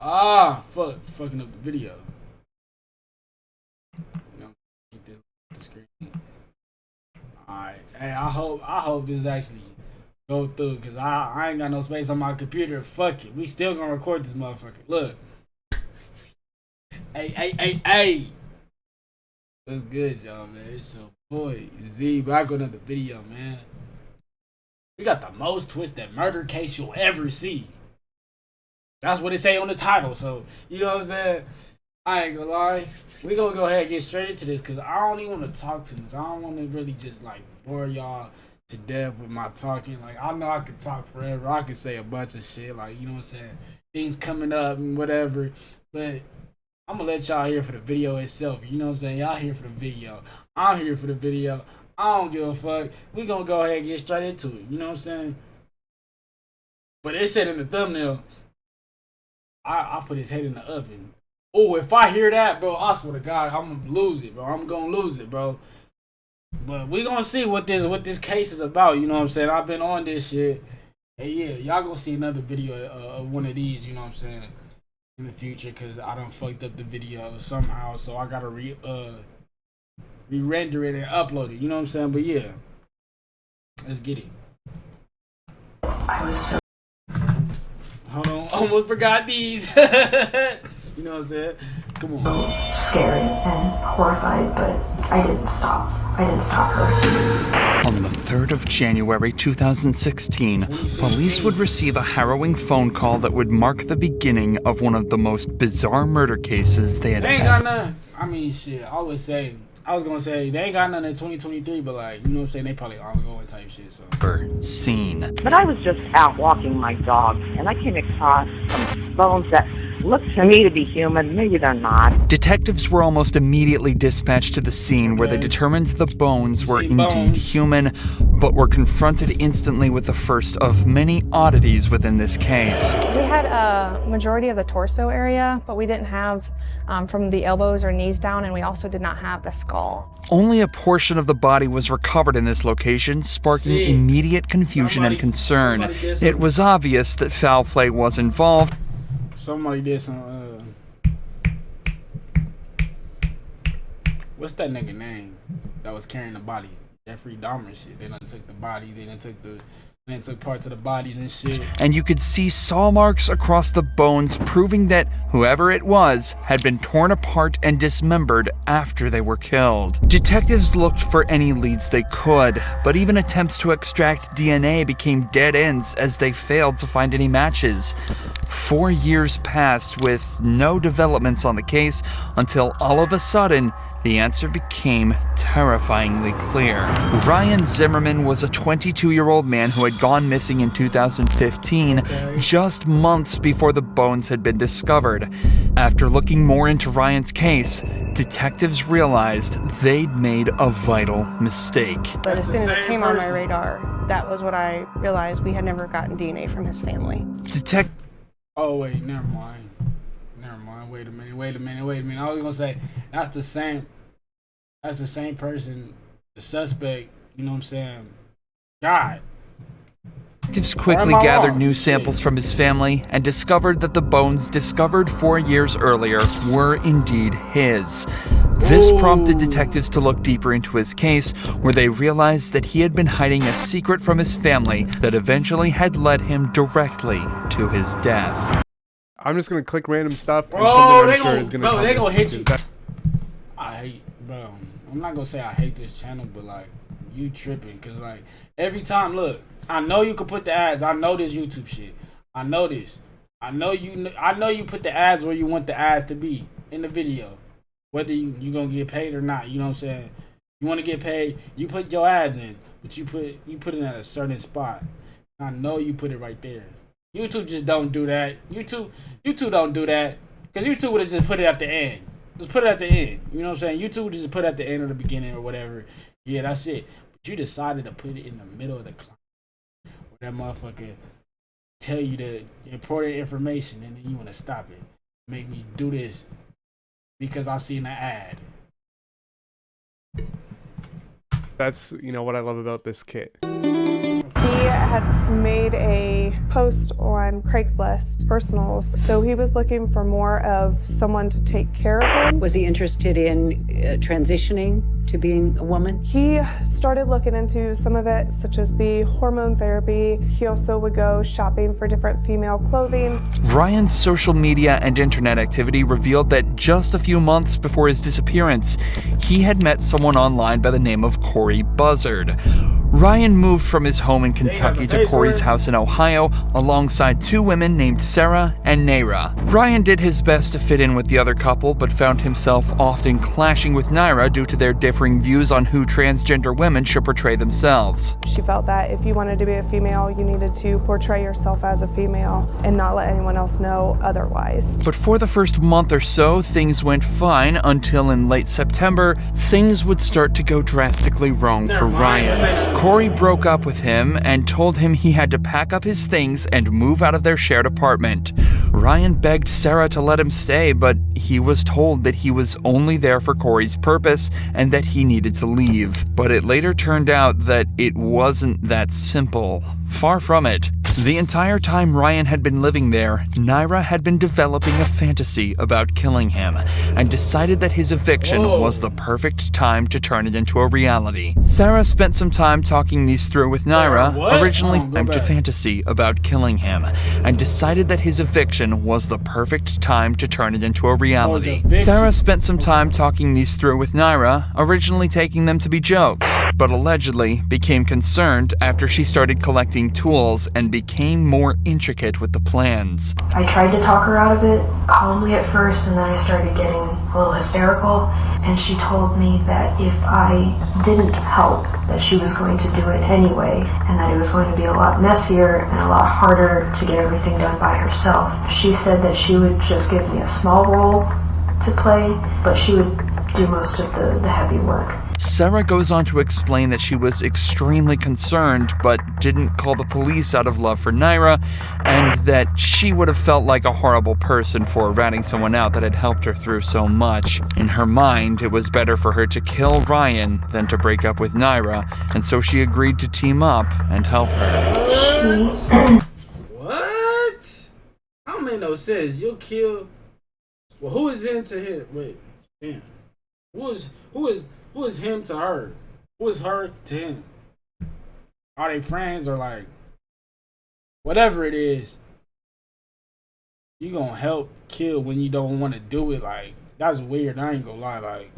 Ah, fucking up the video. You know, get the screen. Alright. Hey, I hope this actually go through, cause I ain't got no space on my computer. Fuck it. We still gonna record this motherfucker. Look. Hey. What's good, y'all, man? It's your boy Z back with another video, man. We got the most twisted murder case you'll ever see. That's what it say on the title, so you know what I'm saying? I ain't gonna lie. We gonna go ahead and get straight into this, cause I don't even want to talk too much. I don't want to really just like bore y'all to death with my talking. Like, I know I could talk forever. I could say a bunch of shit, like, you know what I'm saying? Things coming up and whatever. But I'm gonna let y'all hear for the video itself. You know what I'm saying? Y'all here for the video. I'm here for the video. I don't give a fuck. We gonna go ahead and get straight into it. You know what I'm saying? But it said in the thumbnail, I put his head in the oven. Oh, if I hear that, bro, I swear to God, I'm gonna lose it, bro. I'm gonna lose it, bro. But we gonna see what this case is about. You know what I'm saying? I've been on this shit. And yeah, y'all gonna see another video of one of these. You know what I'm saying? In the future, cause I done fucked up the video somehow, so I gotta re-render it and upload it. You know what I'm saying? But yeah, let's get it. I was so. Hold on, almost forgot these. You know what I'm saying? Come on. Scary and horrified, but I didn't stop. I didn't stop her. On the 3rd of January 2016, police would receive a harrowing phone call that would mark the beginning of one of the most bizarre murder cases they had They ain't got none. I mean, shit, I was gonna say, they ain't got none in 2023, but like, you know what I'm saying? They probably ongoing type shit, so. ever seen. But I was just out walking my dog, and I came across some bones that look to me to be human. Maybe they're not. Detectives were almost immediately dispatched to the scene where they determined the bones were indeed human, but were confronted instantly with the first of many oddities within this case. We had a majority of the torso area, but we didn't have from the elbows or knees down, and we also did not have the skull. Only a portion of the body was recovered in this location, sparking immediate confusion and concern. It was obvious that foul play was involved. Somebody did some, what's that nigga name that was carrying the bodies? Jeffrey Dahmer shit. They done took the bodies, they done took parts of the bodies and shit. And you could see saw marks across the bones, proving that whoever it was had been torn apart and dismembered after they were killed. Detectives looked for any leads they could, but even attempts to extract DNA became dead ends as they failed to find any matches. 4 years passed with no developments on the case until all of a sudden, the answer became terrifyingly clear. Ryan Zimmerman was a 22-year-old man who had gone missing in 2015, just months before the bones had been discovered. After looking more into Ryan's case, detectives realized they'd made a vital mistake. But as soon as it came on my radar, that was what I realized. We had never gotten DNA from his family. Oh wait, never mind. Wait a minute. I was gonna say that's the same person, the suspect, you know what I'm saying? God. Detectives quickly gathered new samples from his family and discovered that the bones discovered 4 years earlier were indeed his. This prompted detectives to look deeper into his case, where they realized that he had been hiding a secret from his family that eventually had led him directly to his death. I'm just gonna click random stuff. And they gonna hit you. I hate, bro. I'm not gonna say I hate this channel, but like, you tripping, cause like every time, look, I know you can put the ads. I know this YouTube shit. I know this. I know you put the ads where you want the ads to be in the video, whether you gonna get paid or not. You know what I'm saying? You want to get paid, you put your ads in, but you put it at a certain spot. I know you put it right there. YouTube just don't do that. YouTube don't do that. Because YouTube would have just put it at the end. Just put it at the end. You know what I'm saying? YouTube would just put it at the end or the beginning or whatever. Yeah, that's it. But you decided to put it in the middle of the clip. Where that motherfucker tell you the important information and then you want to stop it. Make me do this because I seen the ad. That's, you know, what I love about this kit. He had made a post on Craigslist personals, so he was looking for more of someone to take care of him. Was he interested in transitioning to being a woman? He started looking into some of it, such as the hormone therapy. He also would go shopping for different female clothing. Ryan's social media and internet activity revealed that just a few months before his disappearance, he had met someone online by the name of Corey Buzzard. Ryan moved from his home in Kentucky to Corey's house in Ohio alongside two women named Sarah and Naira. Ryan did his best to fit in with the other couple, but found himself often clashing with Naira due to their differing views on who transgender women should portray themselves. She felt that if you wanted to be a female, you needed to portray yourself as a female and not let anyone else know otherwise. But for the first month or so, things went fine until in late September, things would start to go drastically wrong for Ryan. Corey broke up with him and told him he had to pack up his things and move out of their shared apartment. Ryan begged Sarah to let him stay, but he was told that he was only there for Corey's purpose and that he needed to leave. But it later turned out that it wasn't that simple. Far from it. The entire time Ryan had been living there, Naira had been developing a fantasy about killing him and decided that his eviction was the perfect time to turn it into a reality. Sarah spent some time talking these through with Naira, originally to fantasy about killing him, and decided that his eviction was the perfect time to turn it into a reality. Sarah spent some time talking these through with Naira, originally taking them to be jokes, but allegedly became concerned after she started collecting tools and became more intricate with the plans. I tried to talk her out of it calmly at first, and then I started getting a little hysterical, and she told me that if I didn't help, that she was going to do it anyway, and that it was going to be a lot messier and a lot harder to get everything done by herself. She said that she would just give me a small role to play, but she would do most of the heavy work. Sarah goes on to explain that she was extremely concerned but didn't call the police out of love for Naira, and that she would have felt like a horrible person for ratting someone out that had helped her through so much. In her mind, it was better for her to kill Ryan than to break up with Naira, and so she agreed to team up and help her. What? I don't make no sense. You'll kill. Well, who is him to him? Wait, damn. Who is him to her? Who is her to him? Are they friends or like whatever it is? You gonna help kill when you don't want to do it? Like, that's weird. I ain't gonna lie. Like,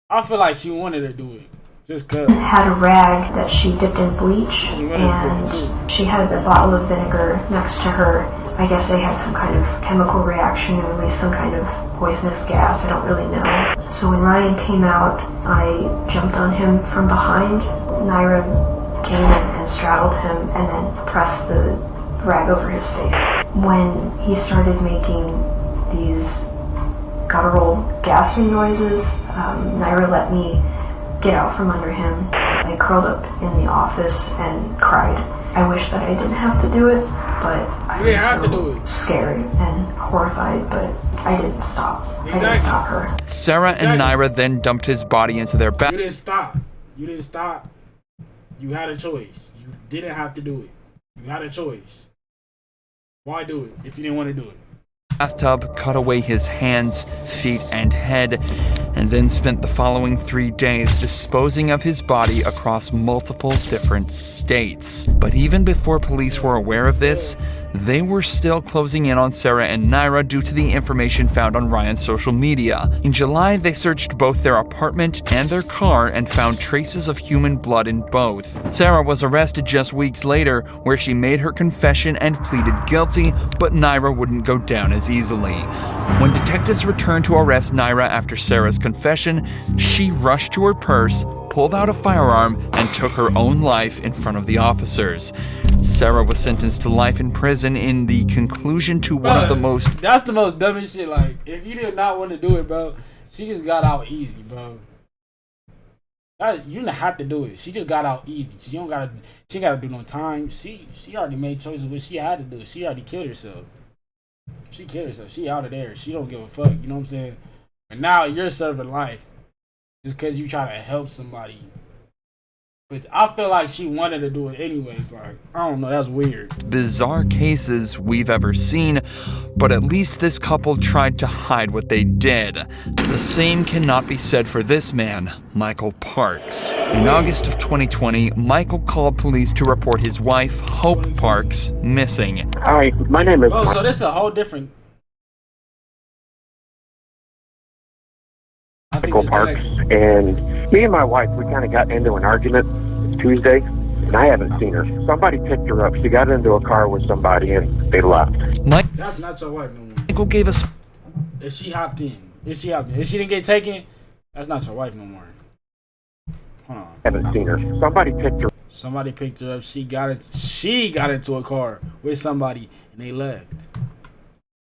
I feel like she wanted to do it just cause. Had a rag that she dipped in bleach, and she had a bottle of vinegar next to her. I guess they had some kind of chemical reaction and released some kind of poisonous gas. I don't really know. So when Ryan came out, I jumped on him from behind. Naira came in and straddled him and then pressed the rag over his face. When he started making these guttural gasping noises, Naira let me get out from under him. I curled up in the office and cried. I wish that I didn't have to do it, but I was so scared and horrified, but I didn't stop. I didn't stop her. Sarah and Naira then dumped his body into their bath. You didn't stop. You didn't stop. You had a choice. You didn't have to do it. You had a choice. Why do it if you didn't want to do it? Bathtub, cut away his hands, feet, and head, and then spent the following 3 days disposing of his body across multiple different states. But even before police were aware of this, they were still closing in on Sarah and Naira due to the information found on Ryan's social media. In July, they searched both their apartment and their car and found traces of human blood in both. Sarah was arrested just weeks later, where she made her confession and pleaded guilty, but Naira wouldn't go down as easily. When detectives returned to arrest Naira after Sarah's confession, she rushed to her purse, pulled out a firearm, and took her own life in front of the officers. Sarah was sentenced to life in prison in the conclusion to one of the most... That's the most dumbest shit. Like, if you did not want to do it, bro, she just got out easy, bro. You didn't have to do it. She just got out easy. She ain't gotta do no time. She already made choices what she had to do. She already killed herself. She killed herself. She out of there. She don't give a fuck. You know what I'm saying? And now you're serving life just because you try to help somebody But I feel like she wanted to do it anyways. Like, I don't know, that's weird. Bizarre cases we've ever seen, but at least this couple tried to hide what they did. The same cannot be said for this man, Michael Parks. In August of 2020, Michael called police to report his wife, Hope Parks, missing. Hi, my name is... Oh, so this is a whole different... Michael Parks, and me and my wife, we kind of got into an argument Tuesday, and I haven't seen her. Somebody picked her up. She got into a car with somebody, and they left. That's not your wife no more. Michael gave us... If she didn't get taken, that's not your wife no more. Hold on. Haven't seen her. Somebody picked her. Somebody picked her up. She got into a car with somebody, and they left.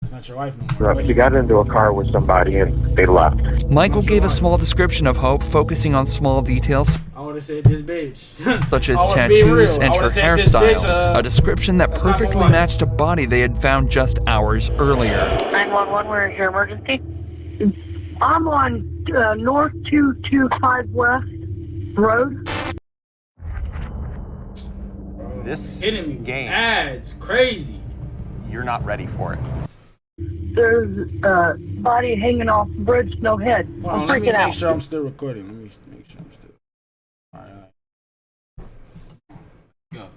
That's not your wife no more. She got into a car with somebody, and they left. Michael gave a small description of Hope, focusing on small details I would have said this bitch. such as tattoos and her hairstyle, a description that perfectly matched a body they had found just hours earlier. 911, where is your emergency? I'm on North 225 West Road. This Enemy game, ads crazy. you're not ready for it. There's a body hanging off the bridge, no head. Hold I'm on, let me freaking make out. sure I'm still recording. Let me make sure I'm still. All right. Go.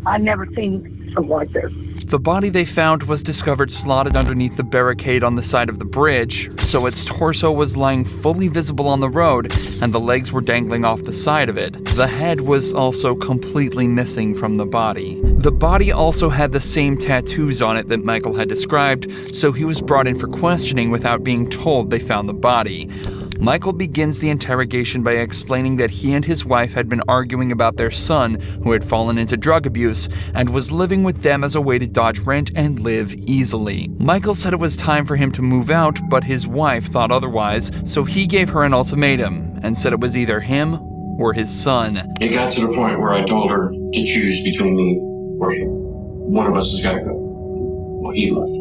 I never seen something like this. The body they found was discovered slotted underneath the barricade on the side of the bridge, so its torso was lying fully visible on the road, and the legs were dangling off the side of it. The head was also completely missing from the body. The body also had the same tattoos on it that Michael had described, so he was brought in for questioning without being told they found the body. Michael begins the interrogation by explaining that he and his wife had been arguing about their son, who had fallen into drug abuse, and was living with them as a way to dodge rent and live easily. Michael said it was time for him to move out, but his wife thought otherwise, so he gave her an ultimatum and said it was either him or his son. It got to the point where I told her to choose between me or him. One of us has got to go. Well, he left.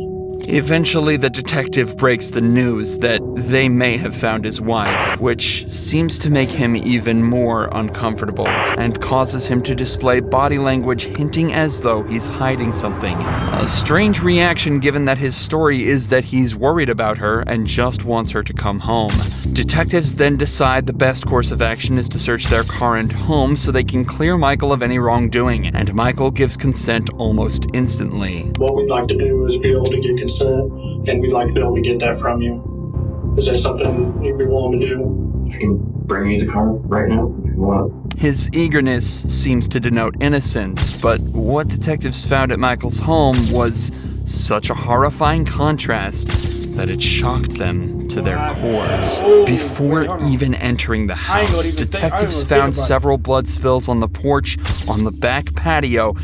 Eventually, the detective breaks the news that they may have found his wife, which seems to make him even more uncomfortable and causes him to display body language hinting as though he's hiding something. A strange reaction given that his story is that he's worried about her and just wants her to come home. Detectives then decide the best course of action is to search their car and home so they can clear Michael of any wrongdoing, and Michael gives consent almost instantly. What we'd like to do is be able to get consent, and we'd like to be able to get that from you. Is that something you'd be willing to do? I can bring you the car right now if you want. His eagerness seems to denote innocence, but what detectives found at Michael's home was such a horrifying contrast that it shocked them to their cores. Before even entering the house, detectives found several blood spills on the porch, on the back patio,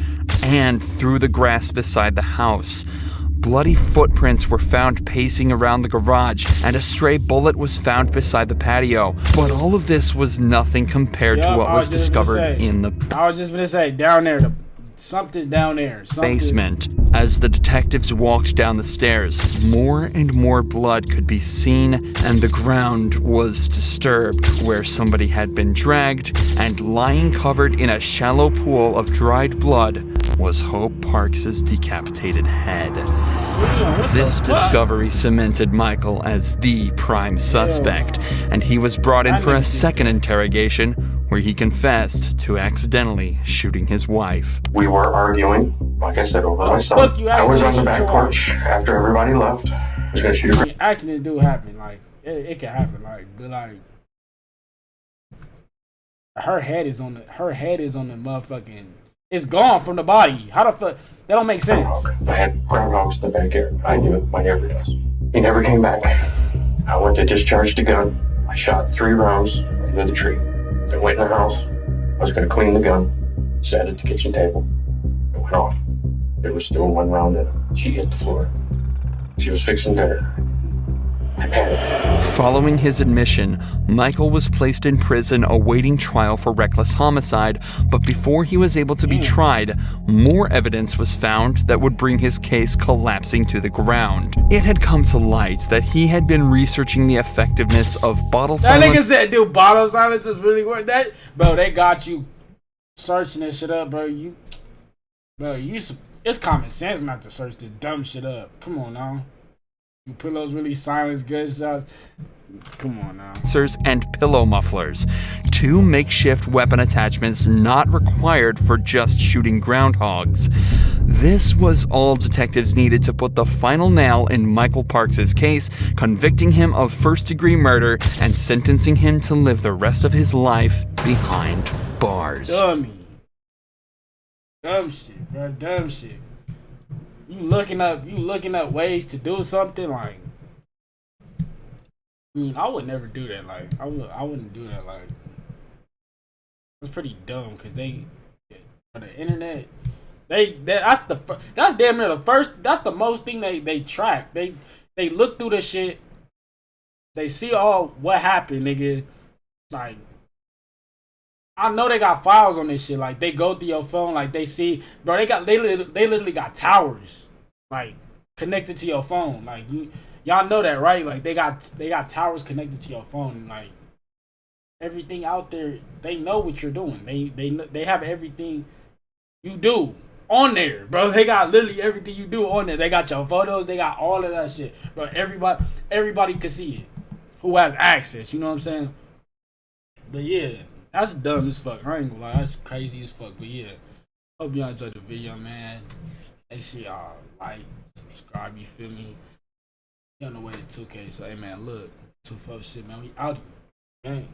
and through the grass beside the house. Bloody footprints were found pacing around the garage, and a stray bullet was found beside the patio. But all of this was nothing compared to what was discovered in the I was just gonna say, down there, something's down there. Basement. As the detectives walked down the stairs, more and more blood could be seen, and the ground was disturbed, where somebody had been dragged, and lying covered in a shallow pool of dried blood was Hope Parks' decapitated head. This discovery cemented Michael as the prime suspect, and he was brought in for a second interrogation, where he confessed to accidentally shooting his wife. We were arguing, like I said, over my son. I was on the back porch after everybody left. I was gonna shoot her. Accidents do happen, like it can happen, like, but like her head is on the motherfucking. It's gone from the body. How the fuck? That don't make sense. I had groundhogs in the backyard. I knew it. My neighbor does. He never came back. I went to discharge the gun. I shot 3 rounds into the tree. I went in the house. I was going to clean the gun. Sat at the kitchen table. It went off. There was still 1 round in it. She hit the floor. She was fixing dinner. I panicked. Following his admission, Michael was placed in prison awaiting trial for reckless homicide, but before he was able to be tried, more evidence was found that would bring his case collapsing to the ground. It had come to light that he had been researching the effectiveness of bottle That silence. nigga said, dude, bottle silence is really worth that. Bro, they got you searching this shit up, bro. It's common sense not to search this dumb shit up. Come on now. You put those really silenced gunshots. Come on now. And pillow mufflers, 2 makeshift weapon attachments not required for just shooting groundhogs. This was all detectives needed to put the final nail in Michael Parks' case, convicting him of first-degree murder and sentencing him to live the rest of his life behind bars. Dummy. Dumb shit, bro. Dumb shit. You looking up ways to do something like. I mean, I would never do that. Like, I wouldn't do that. Like, it's pretty dumb because on the internet, that's damn near the first. That's the most thing they track. They look through the shit. They see all what happened, nigga. Like, I know they got files on this shit. Like, they go through your phone. Like, they see, bro. They literally got towers, like, connected to your phone. Like, y'all know that, right? Like, they got towers connected to your phone. Like, everything out there, they know what you're doing. They have everything you do on there, bro. They got literally everything you do on there. They got your photos. They got all of that shit, bro. Everybody can see it who has access. You know what I'm saying? But yeah, that's dumb as fuck. I ain't gonna lie, that's crazy as fuck. But yeah, hope y'all enjoyed the video, man. Make sure y'all like, subscribe. You feel me? You on the way to 2K. So hey, man, look, 2-4 shit, man. We out here, gang.